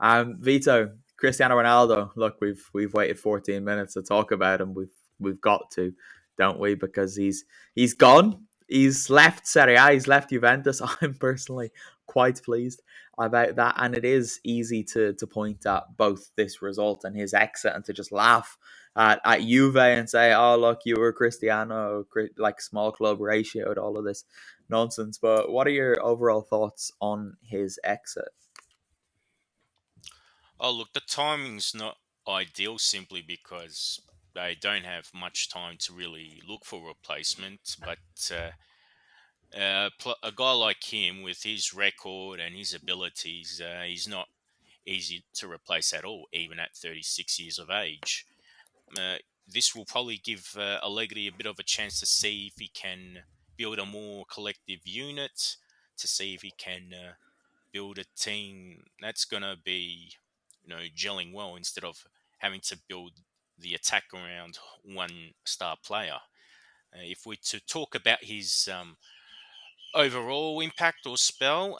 Vito, Cristiano Ronaldo. Look, we've waited 14 minutes to talk about him. We've got to, don't we? Because he's gone. He's left Serie A. He's left Juventus. I'm personally quite pleased about that, and it is easy to point at both this result and his exit, and to just laugh at Juve and say, "Oh, look, you were Cristiano, like small club ratioed all of this nonsense." But what are your overall thoughts on his exit? Oh, look, the timing's not ideal simply because they don't have much time to really look for a replacement. But a guy like him, with his record and his abilities, he's not easy to replace at all, even at 36 years of age. Uh, this will probably give Allegri a bit of a chance to see if he can build a more collective unit, to see if he can build a team that's going to be, gelling well instead of having to build the attack around one star player. If we're to talk about his overall impact or spell,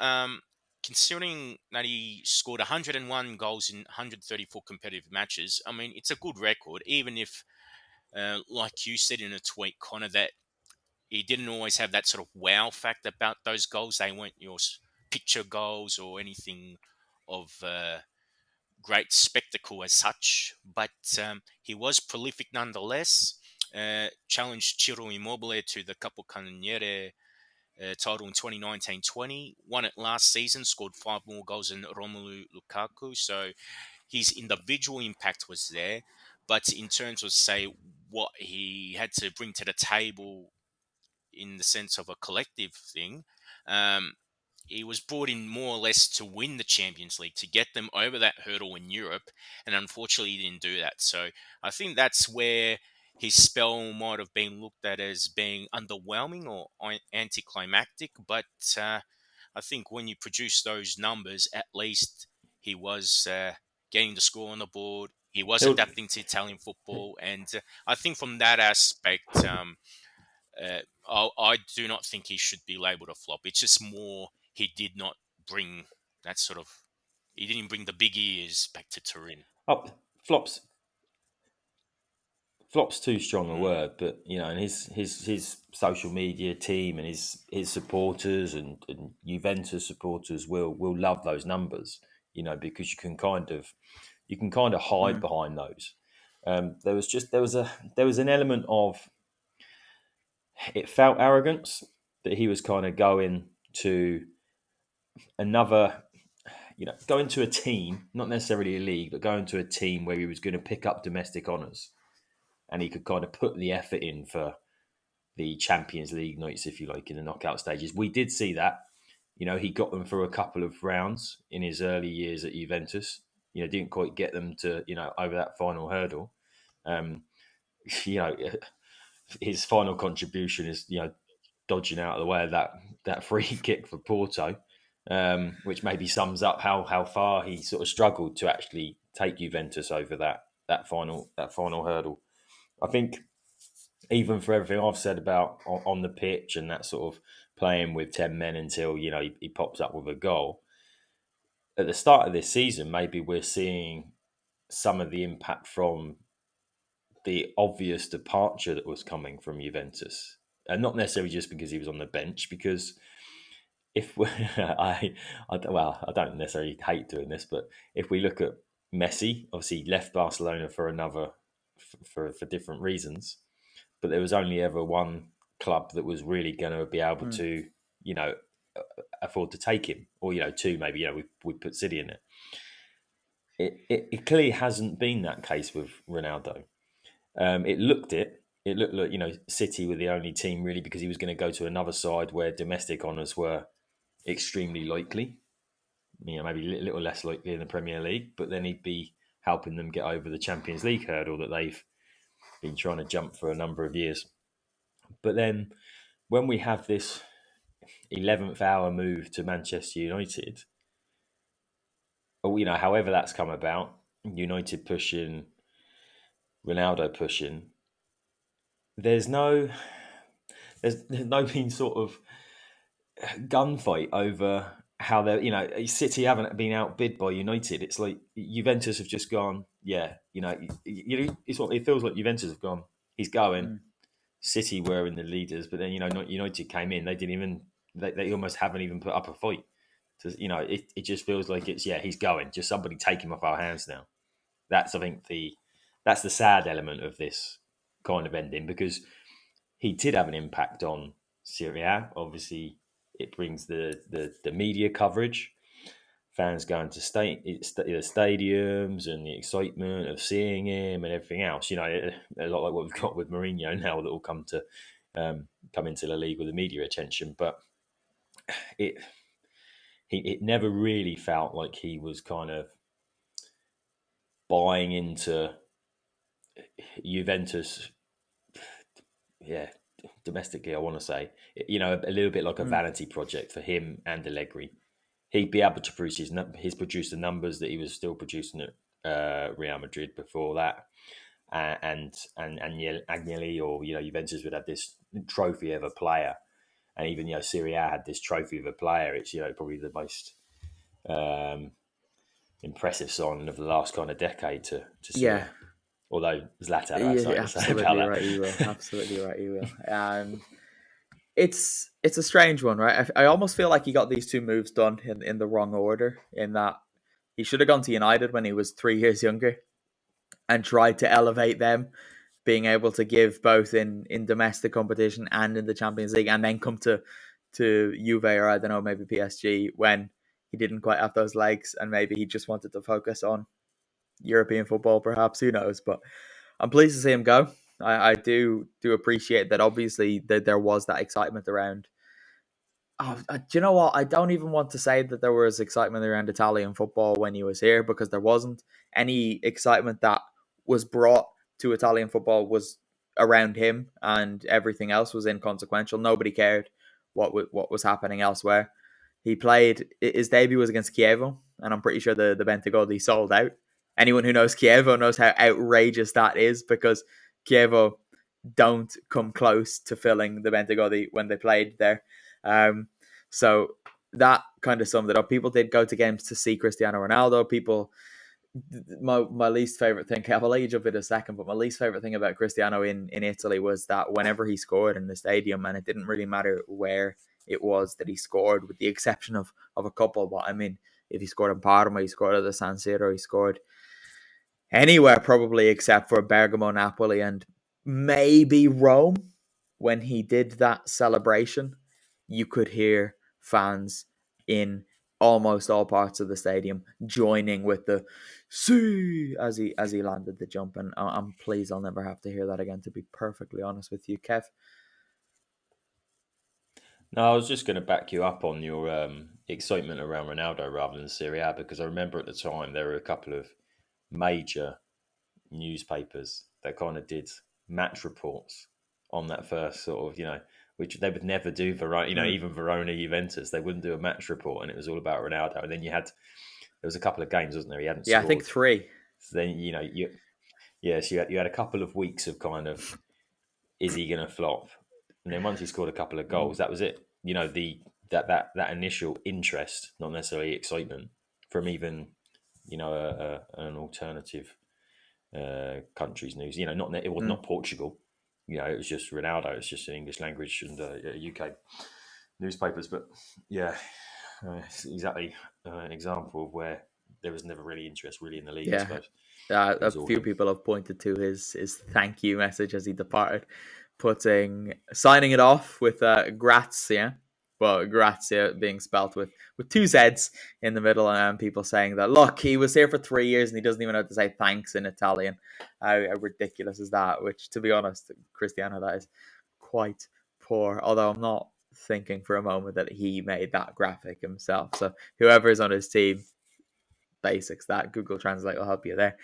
considering that he scored 101 goals in 134 competitive matches, I mean, it's a good record, even if, like you said in a tweet, Connor, that he didn't always have that sort of wow factor about those goals. They weren't your picture goals or anything of great spectacle as such, but he was prolific nonetheless. Challenged Ciro Immobile to the Capocannoniere title in 2019-20, won it last season, scored 5 more goals than Romelu Lukaku. So his individual impact was there, but in terms of, say, what he had to bring to the table in the sense of a collective thing, um, he was brought in more or less to win the Champions League, to get them over that hurdle in Europe, and unfortunately he didn't do that. So I think that's where his spell might have been looked at as being underwhelming or anticlimactic. But I think when you produce those numbers, at least he was getting the score on the board. He was He'll, adapting to Italian football, and I think from that aspect, I do not think he should be labelled a flop. It's just more he did not bring that sort of. He didn't bring the big ears back to Turin. up flops flop's too strong a Mm, word, but and his social media team and his supporters and Juventus supporters will love those numbers, because you can kind of hide Mm. behind those. There was an element of, it felt arrogance that he was kind of going to another, going to a team, not necessarily a league, but going to a team where he was going to pick up domestic honours, and he could kind of put the effort in for the Champions League nights, if you like, in the knockout stages. We did see that. He got them through a couple of rounds in his early years at Juventus. Didn't quite get them to, over that final hurdle. Um, you know, his final contribution is, dodging out of the way of that free kick for Porto, which maybe sums up how far he sort of struggled to actually take Juventus over that final hurdle. I think, even for everything I've said about on the pitch and that sort of playing with 10 men until he pops up with a goal at the start of this season, maybe we're seeing some of the impact from the obvious departure that was coming from Juventus, and not necessarily just because he was on the bench. Because if we, I don't necessarily hate doing this, but if we look at Messi, obviously he left Barcelona for another for different reasons, but there was only ever one club that was really going to be able Mm. to, you know, afford to take him, or two maybe. We put City in it. It clearly hasn't been that case with Ronaldo. It looked it. It looked like City were the only team really, because he was going to go to another side where domestic honours were extremely likely. Maybe a little less likely in the Premier League, but then he'd be helping them get over the Champions League hurdle that they've been trying to jump for a number of years. But then when we have this 11th hour move to Manchester United, or however that's come about, United pushing, Ronaldo pushing, there's no there's no been sort of gunfight over how they're, City haven't been outbid by United. It's like Juventus have just gone, it feels like Juventus have gone, he's going. Mm. City were in the leaders, but then, not United came in. They didn't even, they almost haven't even put up a fight. So, it just feels like it's, he's going. Just somebody take him off our hands now. That's, I think, that's the sad element of this kind of ending, because he did have an impact on Serie A. Obviously, it brings the media coverage, fans going to the stadiums, and the excitement of seeing him and everything else. A lot like what we've got with Mourinho now, that will come into the league with the media attention. But it never really felt like he was kind of buying into Juventus. Yeah, domestically, I want to say, a little bit like a vanity project for him and Allegri. He'd be able to produce he's produced the numbers that he was still producing at Real Madrid before that, and Agnelli, or Juventus would have this trophy of a player, and even Serie A had this trophy of a player. It's probably the most impressive signing of the last kind of decade to see. Yeah. Although Zlatan had something to say about that. Right, you will. Absolutely right, you will. It's a strange one, right? I almost feel like he got these two moves done in the wrong order, in that he should have gone to United when he was 3 years younger and tried to elevate them, being able to give both in domestic competition and in the Champions League, and then come to Juve, or I don't know, maybe PSG, when he didn't quite have those legs, and maybe he just wanted to focus on European football, perhaps, who knows. But I'm pleased to see him go. I do appreciate that. Obviously, that there was that excitement around. Oh, do you know what? I don't even want to say that there was excitement around Italian football when he was here, because there wasn't. Any excitement that was brought to Italian football was around him, and everything else was inconsequential. Nobody cared what was happening elsewhere. He played, his debut was against Chievo, and I'm pretty sure the Bentegodi sold out. Anyone who knows Chievo knows how outrageous that is, because Chievo don't come close to filling the Bentegodi when they played there. So that kind of summed it up. People did go to games to see Cristiano Ronaldo. My least favorite thing, I'll let you jump in a second, but my least favorite thing about Cristiano in Italy was that whenever he scored in the stadium, and it didn't really matter where it was that he scored, with the exception of a couple. But I mean, if he scored in Parma, he scored at the San Siro, he scored anywhere probably except for Bergamo, Napoli, and maybe Rome. When he did that celebration, you could hear fans in almost all parts of the stadium joining with the "see" as he landed the jump, and I'm pleased I'll never have to hear that again, to be perfectly honest with you, Kev. No, I was just going to back you up on your excitement around Ronaldo rather than Serie A, because I remember at the time there were a couple of major newspapers that kind of did match reports on that first sort of, which they would never do for, even Verona, Juventus, they wouldn't do a match report, and it was all about Ronaldo. And then there was a couple of games, wasn't there? He hadn't scored. I think 3. So then, so you had a couple of weeks of kind of, is he going to flop? And then once he scored a couple of goals, that was it. That initial interest, not necessarily excitement, from even, an alternative country's news. It was not Portugal. It was just Ronaldo. It's just an English language and UK newspapers. But it's exactly an example of where there was never really interest in the league. I suppose. A few people have pointed to his thank you message as he departed, signing it off with grazie, but grazie being spelt with 2 Z's in the middle, and people saying that, look, he was here for 3 years and he doesn't even know how to say thanks in Italian. How ridiculous is that? Which, to be honest, Cristiano, that is quite poor, although I'm not thinking for a moment that he made that graphic himself. So whoever's on his team, basics, that Google Translate will help you there.